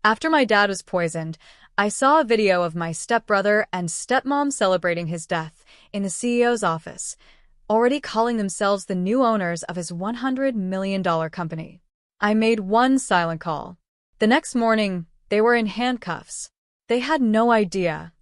After my dad was poisoned, I saw a video of my stepbrother and stepmom celebrating his death in the CEO's office, already calling themselves the new owners of his $100 million company. I made one silent call. The next morning, they were in handcuffs. They had no idea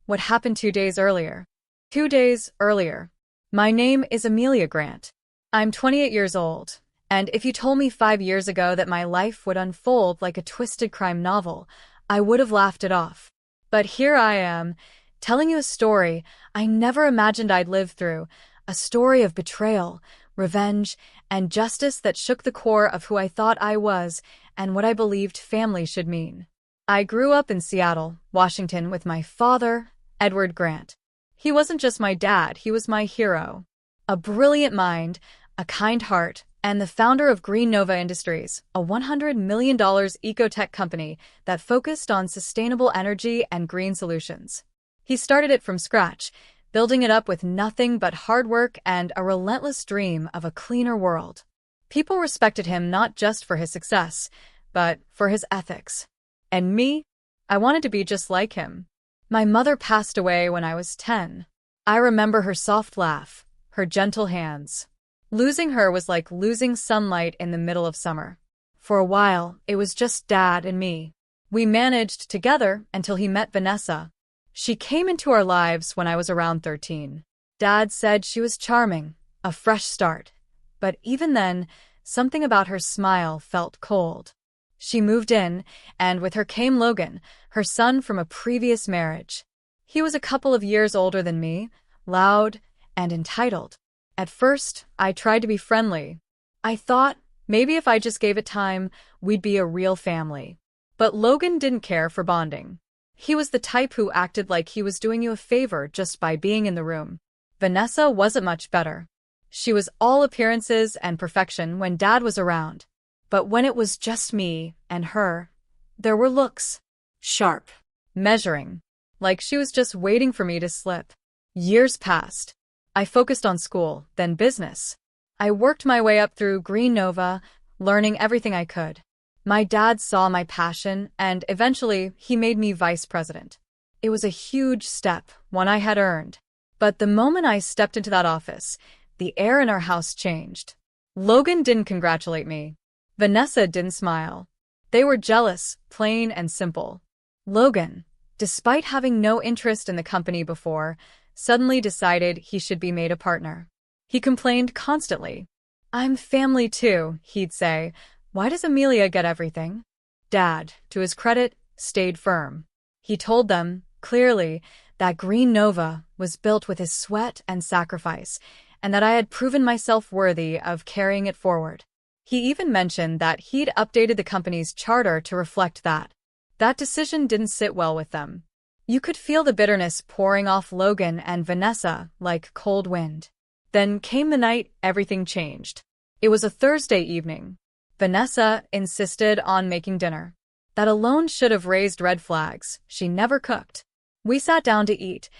what happened 2 days earlier. 2 days earlier. My name is Amelia Grant. I'm 28 years old, and if you told me 5 years ago that my life would unfold like a twisted crime novel, I would have laughed it off. But here I am, telling you a story I never imagined I'd live through, a story of betrayal, revenge, and justice that shook the core of who I thought I was and what I believed family should mean. I grew up in Seattle, Washington, with my father, Edward Grant. He wasn't just my dad, he was my hero. A brilliant mind, a kind heart, and the founder of Green Nova Industries, a $100 million ecotech company that focused on sustainable energy and green solutions. He started it from scratch, building it up with nothing but hard work and a relentless dream of a cleaner world. People respected him not just for his success, but for his ethics. And me? I wanted to be just like him. My mother passed away when I was 10. I remember her soft laugh, her gentle hands. Losing her was like losing sunlight in the middle of summer. For a while, it was just Dad and me. We managed together until he met Vanessa. She came into our lives when I was around 13. Dad said she was charming, a fresh start. But even then, something about her smile felt cold. She moved in, and with her came Logan, her son from a previous marriage. He was a couple of years older than me, loud and entitled. At first, I tried to be friendly. I thought, maybe if I just gave it time, we'd be a real family. But Logan didn't care for bonding. He was the type who acted like he was doing you a favor just by being in the room. Vanessa wasn't much better. She was all appearances and perfection when Dad was around. But when it was just me and her, there were looks. Sharp. Measuring. Like she was just waiting for me to slip. Years passed. I focused on school, then business. I worked my way up through Green Nova, learning everything I could. My dad saw my passion, and eventually he made me vice president. It was a huge step, one I had earned. But the moment I stepped into that office, the air in our house changed. Logan didn't congratulate me. Vanessa didn't smile. They were jealous, plain and simple. Logan, despite having no interest in the company before, suddenly decided he should be made a partner. He complained constantly. "I'm family too," he'd say. "Why does Amelia get everything?" Dad, to his credit, stayed firm. He told them, clearly, that Green Nova was built with his sweat and sacrifice, and that I had proven myself worthy of carrying it forward. He even mentioned that he'd updated the company's charter to reflect that. That decision didn't sit well with them. You could feel the bitterness pouring off Logan and Vanessa like cold wind. Then came the night everything changed. It was a Thursday evening. Vanessa insisted on making dinner. That alone should have raised red flags. She never cooked. We sat down to eat.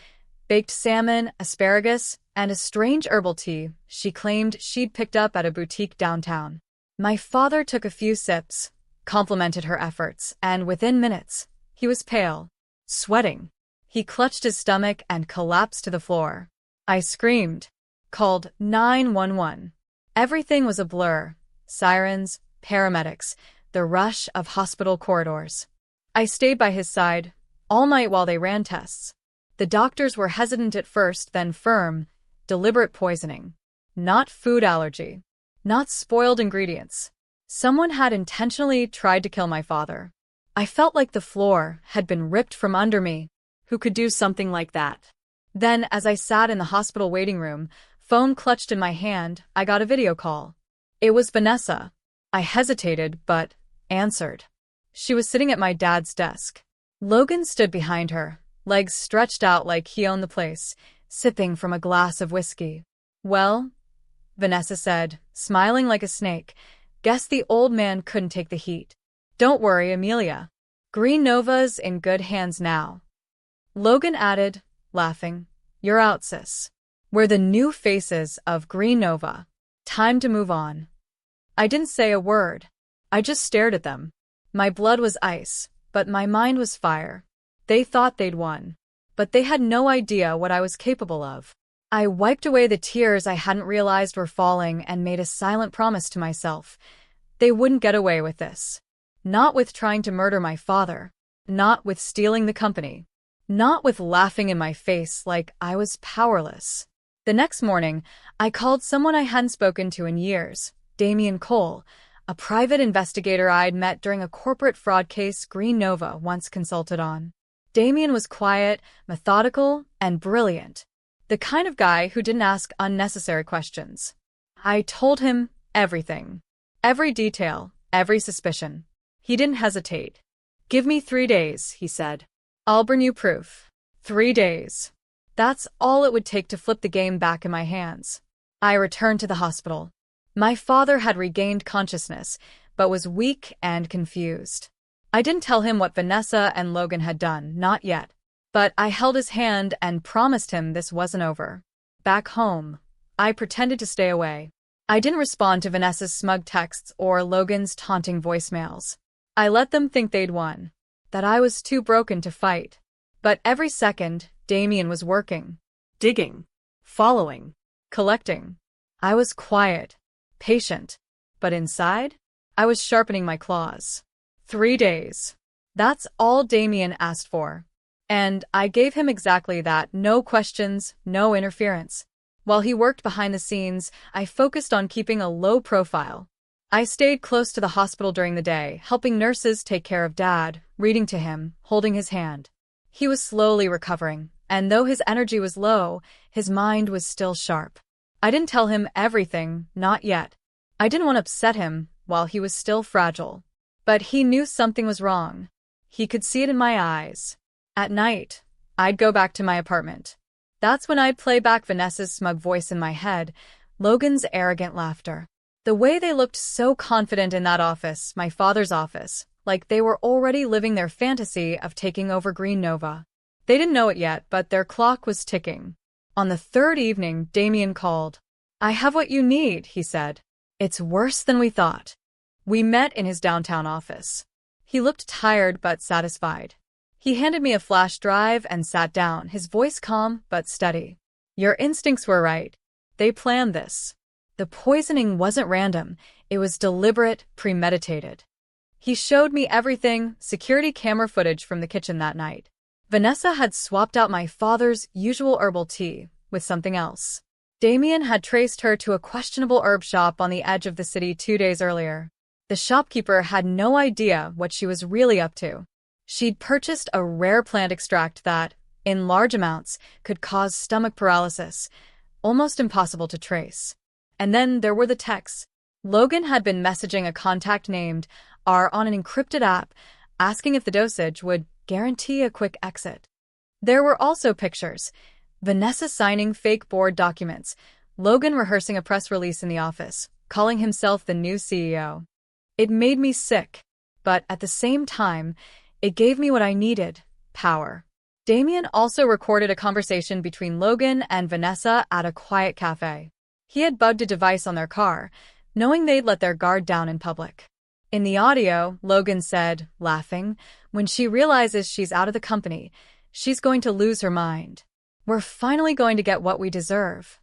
Baked salmon, asparagus, and a strange herbal tea she claimed she'd picked up at a boutique downtown. My father took a few sips, complimented her efforts, and within minutes, he was pale. Sweating. He clutched his stomach and collapsed to the floor. I screamed. Called 911. Everything was a blur. Sirens, paramedics, the rush of hospital corridors. I stayed by his side, all night while they ran tests. The doctors were hesitant at first, then firm. Deliberate poisoning. Not food allergy. Not spoiled ingredients. Someone had intentionally tried to kill my father. I felt like the floor had been ripped from under me. Who could do something like that? Then, as I sat in the hospital waiting room, phone clutched in my hand, I got a video call. It was Vanessa. I hesitated, but answered. She was sitting at my dad's desk. Logan stood behind her, legs stretched out like he owned the place, sipping from a glass of whiskey. "Well," Vanessa said, smiling like a snake, "guess the old man couldn't take the heat. Don't worry, Amelia. Green Nova's in good hands now." Logan added, laughing, "You're out, sis. We're the new faces of Green Nova. Time to move on." I didn't say a word. I just stared at them. My blood was ice, but my mind was fire. They thought they'd won, but they had no idea what I was capable of. I wiped away the tears I hadn't realized were falling and made a silent promise to myself. They wouldn't get away with this. Not with trying to murder my father. Not with stealing the company. Not with laughing in my face like I was powerless. The next morning, I called someone I hadn't spoken to in years, Damien Cole, a private investigator I'd met during a corporate fraud case Green Nova once consulted on. Damien was quiet, methodical, and brilliant. The kind of guy who didn't ask unnecessary questions. I told him everything. Every detail, every suspicion. He didn't hesitate. "Give me 3 days," he said. "I'll bring you proof." 3 days. That's all it would take to flip the game back in my hands. I returned to the hospital. My father had regained consciousness, but was weak and confused. I didn't tell him what Vanessa and Logan had done, not yet. But I held his hand and promised him this wasn't over. Back home, I pretended to stay away. I didn't respond to Vanessa's smug texts or Logan's taunting voicemails. I let them think they'd won, that I was too broken to fight. But every second, Damien was working, digging, following, collecting. I was quiet, patient, but inside, I was sharpening my claws. 3 days. That's all Damien asked for. And I gave him exactly that, no questions, no interference. While he worked behind the scenes, I focused on keeping a low profile. I stayed close to the hospital during the day, helping nurses take care of Dad, reading to him, holding his hand. He was slowly recovering, and though his energy was low, his mind was still sharp. I didn't tell him everything, not yet. I didn't want to upset him while he was still fragile. But he knew something was wrong. He could see it in my eyes. At night, I'd go back to my apartment. That's when I'd play back Vanessa's smug voice in my head, Logan's arrogant laughter. The way they looked so confident in that office, my father's office, like they were already living their fantasy of taking over Green Nova. They didn't know it yet, but their clock was ticking. On the third evening, Damien called. "I have what you need," he said. "It's worse than we thought." We met in his downtown office. He looked tired but satisfied. He handed me a flash drive and sat down, his voice calm but steady. "Your instincts were right. They planned this. The poisoning wasn't random. It was deliberate, premeditated." He showed me everything, security camera footage from the kitchen that night. Vanessa had swapped out my father's usual herbal tea with something else. Damien had traced her to a questionable herb shop on the edge of the city 2 days earlier. The shopkeeper had no idea what she was really up to. She'd purchased a rare plant extract that, in large amounts, could cause stomach paralysis, almost impossible to trace. And then there were the texts. Logan had been messaging a contact named R on an encrypted app, asking if the dosage would guarantee a quick exit. There were also pictures. Vanessa signing fake board documents, Logan rehearsing a press release in the office, calling himself the new CEO. It made me sick, but at the same time, it gave me what I needed, power. Damien also recorded a conversation between Logan and Vanessa at a quiet cafe. He had bugged a device on their car, knowing they'd let their guard down in public. In the audio, Logan said, laughing, "When she realizes she's out of the company, she's going to lose her mind. We're finally going to get what we deserve."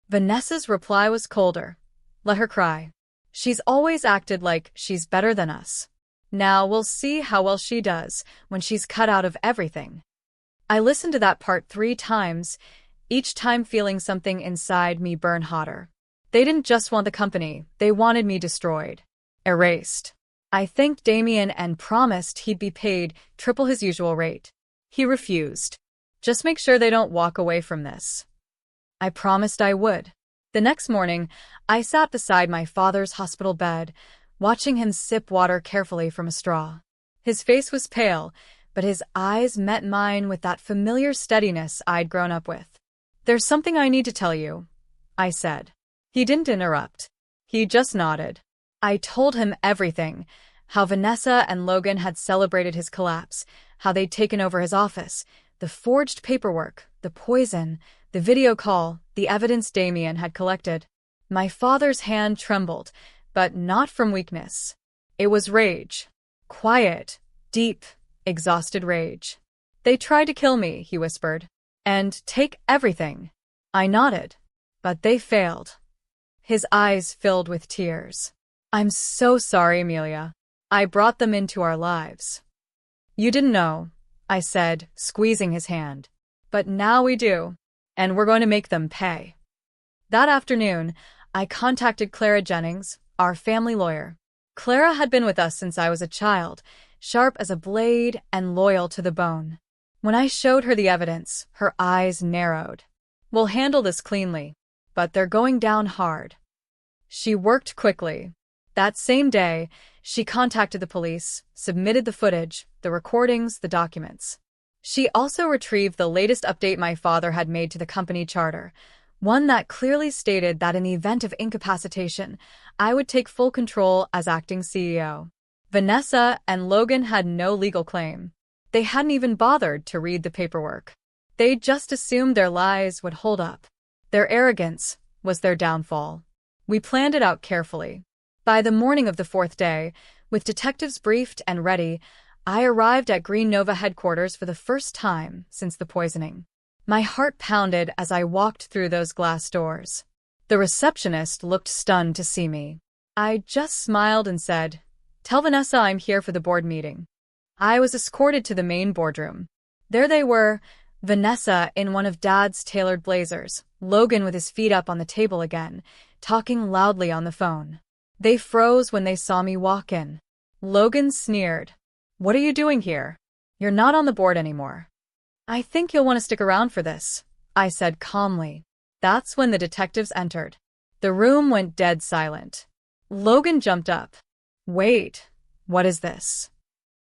Vanessa's reply was colder. "Let her cry. She's always acted like she's better than us. Now we'll see how well she does when she's cut out of everything." I listened to that part 3 times, each time feeling something inside me burn hotter. They didn't just want the company, they wanted me destroyed. Erased. I thanked Damien and promised he'd be paid triple his usual rate. He refused. "Just make sure they don't walk away from this." I promised I would. The next morning, I sat beside my father's hospital bed, watching him sip water carefully from a straw. His face was pale, but his eyes met mine with that familiar steadiness I'd grown up with. "There's something I need to tell you," I said. He didn't interrupt. He just nodded. I told him everything, how Vanessa and Logan had celebrated his collapse, how they'd taken over his office, the forged paperwork, the poison, the video call, the evidence Damien had collected. My father's hand trembled, but not from weakness. It was rage. Quiet, deep, exhausted rage. "They tried to kill me," he whispered. "And take everything." I nodded. "But they failed." His eyes filled with tears. "I'm so sorry, Amelia. I brought them into our lives." "You didn't know," I said, squeezing his hand. "But now we do. And we're going to make them pay." That afternoon, I contacted Clara Jennings, our family lawyer. Clara had been with us since I was a child, sharp as a blade and loyal to the bone. When I showed her the evidence, her eyes narrowed. "We'll handle this cleanly, but they're going down hard." She worked quickly. That same day, she contacted the police, submitted the footage, the recordings, the documents. She also retrieved the latest update my father had made to the company charter, one that clearly stated that in the event of incapacitation, I would take full control as acting CEO. Vanessa and Logan had no legal claim. They hadn't even bothered to read the paperwork. They just assumed their lies would hold up. Their arrogance was their downfall. We planned it out carefully. By the morning of the fourth day, with detectives briefed and ready, I arrived at Green Nova headquarters for the first time since the poisoning. My heart pounded as I walked through those glass doors. The receptionist looked stunned to see me. I just smiled and said, "Tell Vanessa I'm here for the board meeting." I was escorted to the main boardroom. There they were, Vanessa in one of Dad's tailored blazers, Logan with his feet up on the table again, talking loudly on the phone. They froze when they saw me walk in. Logan sneered. "What are you doing here? You're not on the board anymore." "I think you'll want to stick around for this," I said calmly. That's when the detectives entered. The room went dead silent. Logan jumped up. "Wait, what is this?"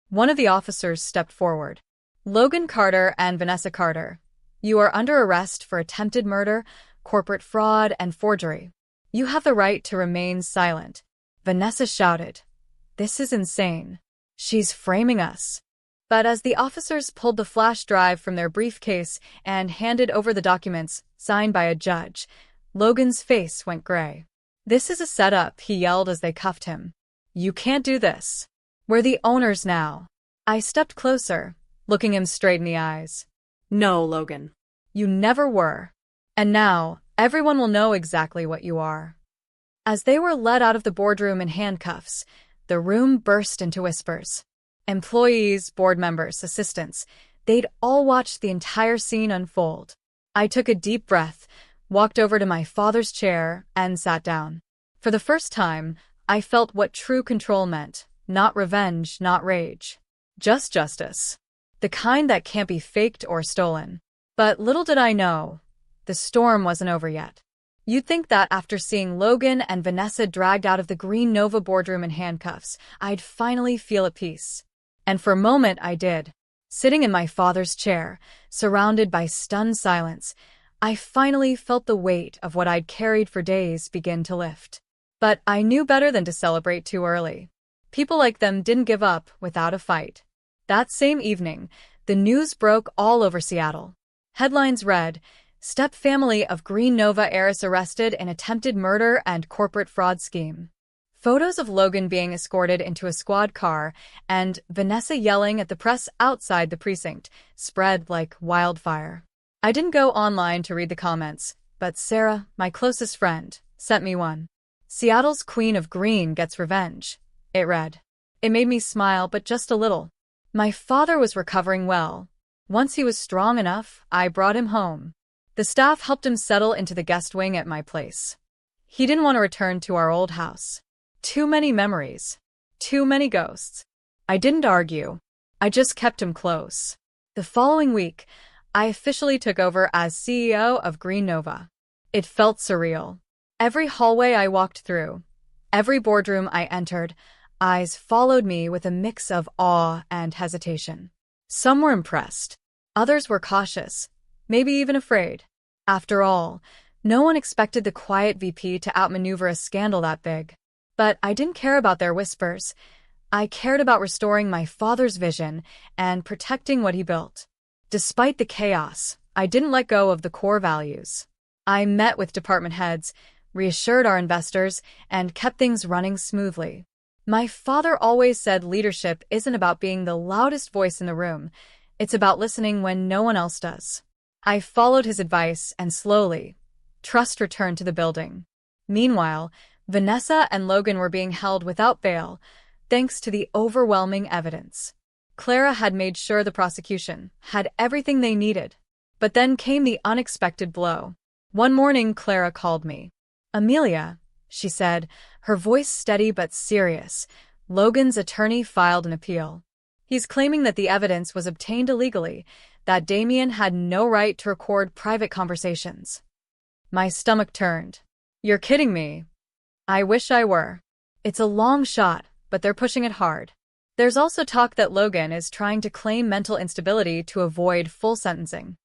One of the officers stepped forward. "Logan Carter and Vanessa Carter, you are under arrest for attempted murder, corporate fraud, and forgery. You have the right to remain silent." Vanessa shouted. "This is insane. She's framing us." But as the officers pulled the flash drive from their briefcase and handed over the documents signed by a judge, Logan's face went gray. "This is a setup," he yelled as they cuffed him. "You can't do this. We're the owners now." I stepped closer, looking him straight in the eyes. "No, Logan. You never were. And now, everyone will know exactly what you are." As they were led out of the boardroom in handcuffs, the room burst into whispers. Employees, board members, assistants, they'd all watched the entire scene unfold. I took a deep breath, walked over to my father's chair, and sat down. For the first time, I felt what true control meant. Not revenge, not rage. Just justice. The kind that can't be faked or stolen. But little did I know, the storm wasn't over yet. You'd think that after seeing Logan and Vanessa dragged out of the Green Nova boardroom in handcuffs, I'd finally feel at peace. And for a moment I did. Sitting in my father's chair, surrounded by stunned silence, I finally felt the weight of what I'd carried for days begin to lift. But I knew better than to celebrate too early. People like them didn't give up without a fight. That same evening, the news broke all over Seattle. Headlines read, "Step family of Green Nova heiress arrested in attempted murder and corporate fraud scheme." Photos of Logan being escorted into a squad car and Vanessa yelling at the press outside the precinct spread like wildfire. I didn't go online to read the comments, but Sarah, my closest friend, sent me one. "Seattle's Queen of Green gets revenge," it read. It made me smile, but just a little. My father was recovering well. Once he was strong enough, I brought him home. The staff helped him settle into the guest wing at my place. He didn't want to return to our old house. Too many memories. Too many ghosts. I didn't argue. I just kept him close. The following week, I officially took over as CEO of Green Nova. It felt surreal. Every hallway I walked through, every boardroom I entered, eyes followed me with a mix of awe and hesitation. Some were impressed. Others were cautious, maybe even afraid. After all, no one expected the quiet VP to outmaneuver a scandal that big. But I didn't care about their whispers. I cared about restoring my father's vision and protecting what he built. Despite the chaos, I didn't let go of the core values. I met with department heads, reassured our investors, and kept things running smoothly. My father always said leadership isn't about being the loudest voice in the room. It's about listening when no one else does. I followed his advice and slowly, trust returned to the building. Meanwhile, Vanessa and Logan were being held without bail, thanks to the overwhelming evidence. Clara had made sure the prosecution had everything they needed. But then came the unexpected blow. One morning, Clara called me. "Amelia," she said, her voice steady but serious, "Logan's attorney filed an appeal. He's claiming that the evidence was obtained illegally, that Damien had no right to record private conversations." My stomach turned. "You're kidding me." "I wish I were. It's a long shot, but they're pushing it hard. There's also talk that Logan is trying to claim mental instability to avoid full sentencing."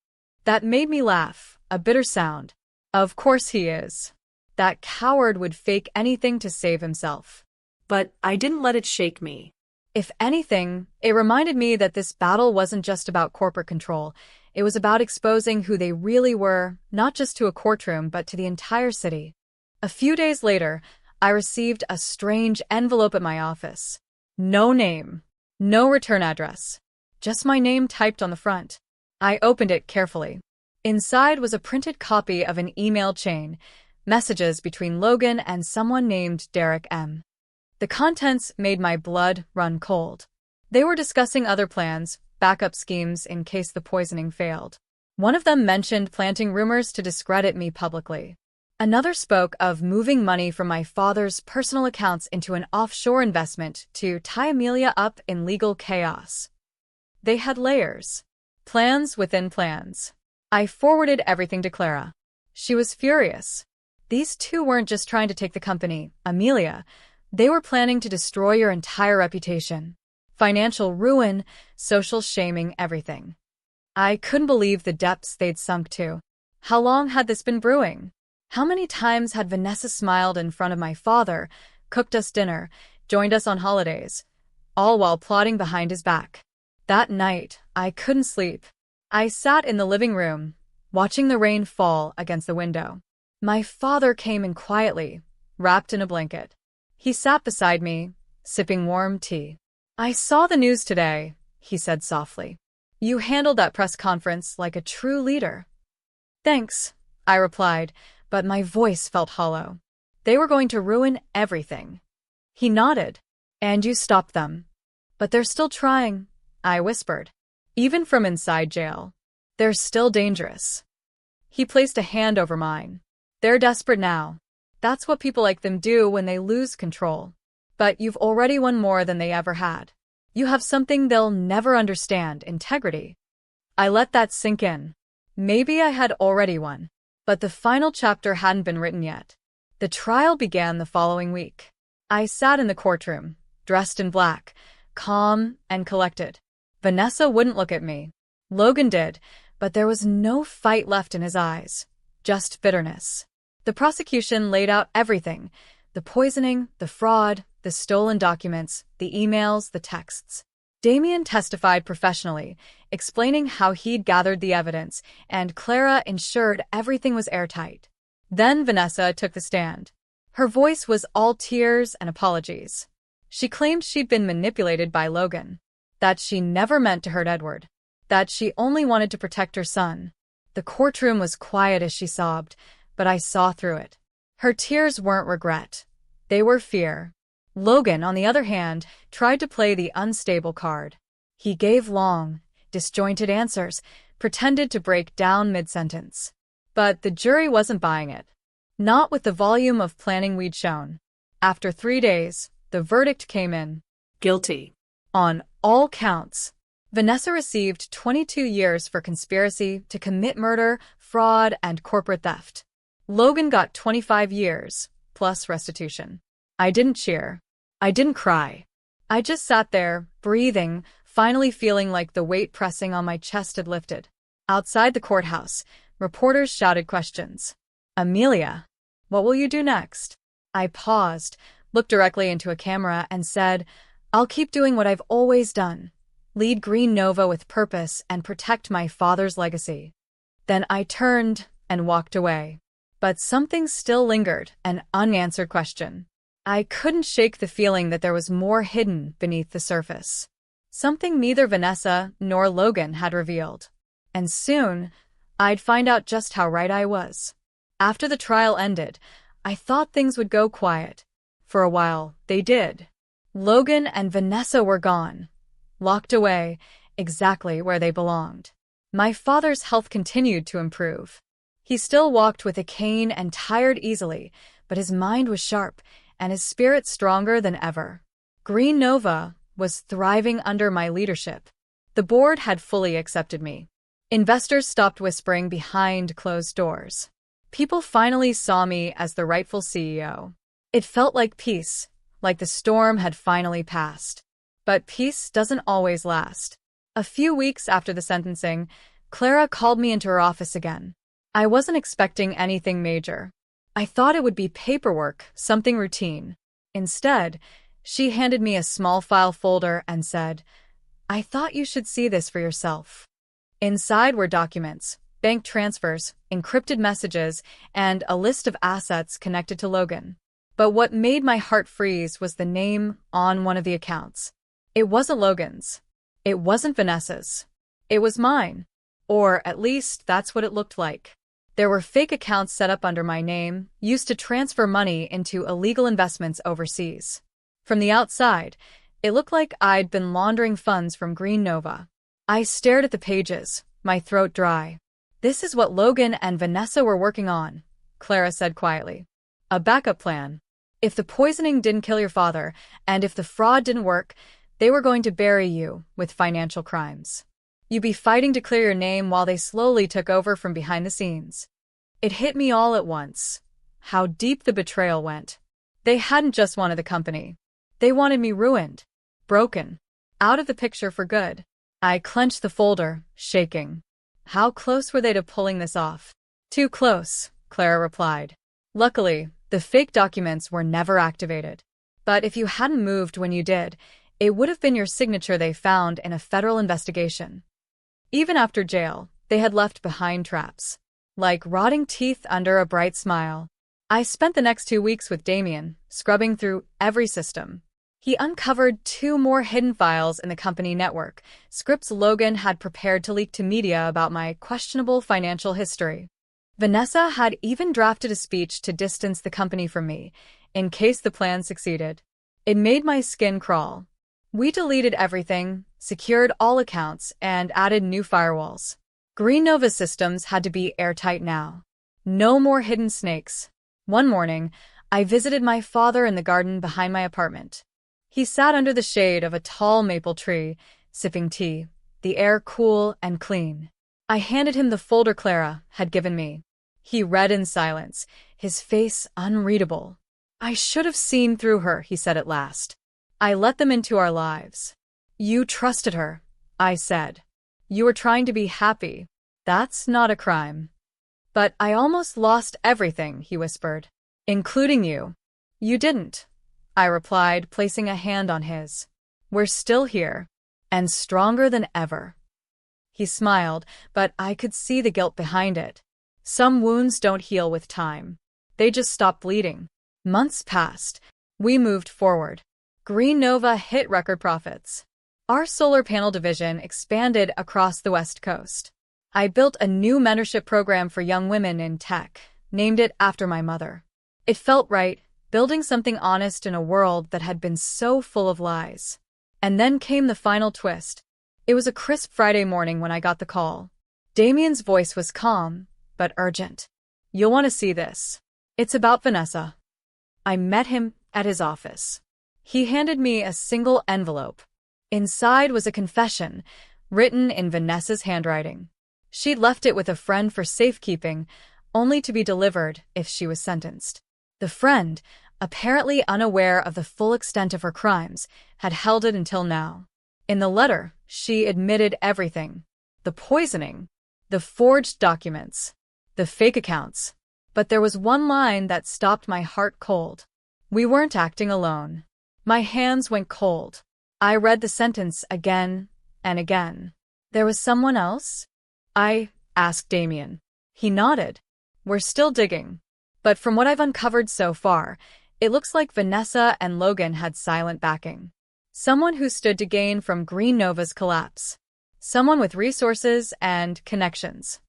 That made me laugh, a bitter sound. Of course he is. That coward would fake anything to save himself. But I didn't let it shake me. If anything, it reminded me that this battle wasn't just about corporate control. It was about exposing who they really were, not just to a courtroom, but to the entire city. A few days later, I received a strange envelope at my office. No name, no return address, just my name typed on the front. I opened it carefully. Inside was a printed copy of an email chain, messages between Logan and someone named Derek M. The contents made my blood run cold. They were discussing other plans, backup schemes in case the poisoning failed. One of them mentioned planting rumors to discredit me publicly. Another spoke of moving money from my father's personal accounts into an offshore investment to tie Amelia up in legal chaos. They had layers. Plans within plans. I forwarded everything to Clara. She was furious. These two weren't just trying to take the company, Amelia. They were planning to destroy your entire reputation. Financial ruin, social shaming, everything. I couldn't believe the depths they'd sunk to. How long had this been brewing? How many times had Vanessa smiled in front of my father, cooked us dinner, joined us on holidays, all while plotting behind his back? That night, I couldn't sleep. I sat in the living room, watching the rain fall against the window. My father came in quietly, wrapped in a blanket. He sat beside me, sipping warm tea. "I saw the news today," he said softly. "You handled that press conference like a true leader." "Thanks," I replied, but my voice felt hollow. "They were going to ruin everything." He nodded. "And you stopped them." "But they're still trying," I whispered. "Even from inside jail. They're still dangerous." He placed a hand over mine. "They're desperate now. That's what people like them do when they lose control. But you've already won more than they ever had. You have something they'll never understand, integrity." I let that sink in. Maybe I had already won. But the final chapter hadn't been written yet. The trial began the following week. I sat in the courtroom, dressed in black, calm and collected. Vanessa wouldn't look at me. Logan did, but there was no fight left in his eyes, just bitterness. The prosecution laid out everything: the poisoning, the fraud, the stolen documents, the emails, the texts. Damien testified professionally, explaining how he'd gathered the evidence, and Clara ensured everything was airtight. Then Vanessa took the stand. Her voice was all tears and apologies. She claimed she'd been manipulated by Logan, that she never meant to hurt Edward, that she only wanted to protect her son. The courtroom was quiet as she sobbed, but I saw through it. Her tears weren't regret. They were fear. Logan, on the other hand, tried to play the unstable card. He gave long, disjointed answers, pretended to break down mid-sentence. But the jury wasn't buying it. Not with the volume of planning we'd shown. After 3 days, the verdict came in. Guilty. On all counts. Vanessa received 22 years for conspiracy to commit murder, fraud, and corporate theft. Logan got 25 years, plus restitution. I didn't cheer. I didn't cry. I just sat there, breathing, finally feeling like the weight pressing on my chest had lifted. Outside the courthouse, reporters shouted questions. "Amelia, what will you do next?" I paused, looked directly into a camera, and said, "I'll keep doing what I've always done. Lead Green Nova with purpose and protect my father's legacy." Then I turned and walked away. But something still lingered, an unanswered question. I couldn't shake the feeling that there was more hidden beneath the surface. Something neither Vanessa nor Logan had revealed. And soon, I'd find out just how right I was. After the trial ended, I thought things would go quiet. For a while, they did. Logan and Vanessa were gone, locked away, exactly where they belonged. My father's health continued to improve. He still walked with a cane and tired easily, but his mind was sharp and his spirit stronger than ever. Green Nova was thriving under my leadership. The board had fully accepted me. Investors stopped whispering behind closed doors. People finally saw me as the rightful CEO. It felt like peace, like the storm had finally passed. But peace doesn't always last. A few weeks after the sentencing, Clara called me into her office again. I wasn't expecting anything major. I thought it would be paperwork, something routine. Instead, she handed me a small file folder and said, "I thought you should see this for yourself." Inside were documents, bank transfers, encrypted messages, and a list of assets connected to Logan. But what made my heart freeze was the name on one of the accounts. It wasn't Logan's. It wasn't Vanessa's. It was mine. Or at least that's what it looked like. There were fake accounts set up under my name, used to transfer money into illegal investments overseas. From the outside, it looked like I'd been laundering funds from Green Nova. I stared at the pages, my throat dry. "This is what Logan and Vanessa were working on," Clara said quietly. "A backup plan. If the poisoning didn't kill your father, and if the fraud didn't work, they were going to bury you with financial crimes. You'd be fighting to clear your name while they slowly took over from behind the scenes." It hit me all at once. How deep the betrayal went. They hadn't just wanted the company. They wanted me ruined, broken, out of the picture for good. I clenched the folder, shaking. How close were they to pulling this off? "Too close," Clara replied. "Luckily, the fake documents were never activated. But if you hadn't moved when you did, it would have been your signature they found in a federal investigation." Even after jail, they had left behind traps, like rotting teeth under a bright smile. I spent the next 2 weeks with Damien, scrubbing through every system. He uncovered 2 more hidden files in the company network, scripts Logan had prepared to leak to media about my questionable financial history. Vanessa had even drafted a speech to distance the company from me, in case the plan succeeded. It made my skin crawl. We deleted everything, secured all accounts, and added new firewalls. Green Nova systems had to be airtight now. No more hidden snakes. One morning, I visited my father in the garden behind my apartment. He sat under the shade of a tall maple tree, sipping tea, the air cool and clean. I handed him the folder Clara had given me. He read in silence, his face unreadable. "I should have seen through her," he said at last. "I let them into our lives." "You trusted her," I said. "You were trying to be happy. That's not a crime." "But I almost lost everything," he whispered. "Including you." "You didn't," I replied, placing a hand on his. "We're still here, and stronger than ever." He smiled, but I could see the guilt behind it. Some wounds don't heal with time. They just stop bleeding. Months passed. We moved forward. Green Nova hit record profits. Our solar panel division expanded across the West Coast. I built a new mentorship program for young women in tech, named it after my mother. It felt right, building something honest in a world that had been so full of lies. And then came the final twist. It was a crisp Friday morning when I got the call. Damien's voice was calm, but urgent. "You'll want to see this. It's about Vanessa." I met him at his office. He handed me a single envelope. Inside was a confession, written in Vanessa's handwriting. She'd left it with a friend for safekeeping, only to be delivered if she was sentenced. The friend, apparently unaware of the full extent of her crimes, had held it until now. In the letter, she admitted everything. The poisoning, the forged documents, the fake accounts. But there was one line that stopped my heart cold. We weren't acting alone. My hands went cold. I read the sentence again and again. "There was someone else?" I asked Damien. He nodded. "We're still digging. But from what I've uncovered so far, It looks like Vanessa and Logan had silent backing. Someone who stood to gain from Green Nova's collapse. Someone with resources and connections.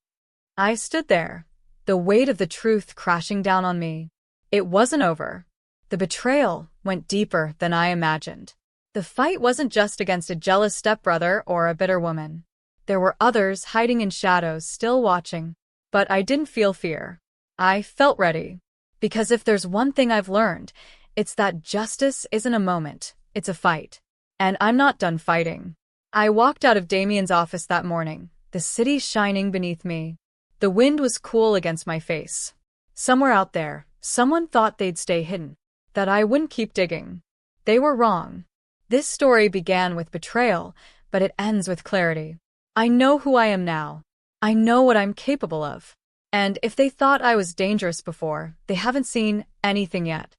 I stood there, the weight of the truth crashing down on me. It wasn't over. The betrayal went deeper than I imagined. The fight wasn't just against a jealous stepbrother or a bitter woman. There were others hiding in shadows, still watching. But I didn't feel fear. I felt ready. Because if there's one thing I've learned, it's that justice isn't a moment, it's a fight. And I'm not done fighting. I walked out of Damien's office that morning, the city shining beneath me. The wind was cool against my face. Somewhere out there, someone thought they'd stay hidden, that I wouldn't keep digging. They were wrong. This story began with betrayal, but it ends with clarity. I know who I am now. I know what I'm capable of. And if they thought I was dangerous before, they haven't seen anything yet.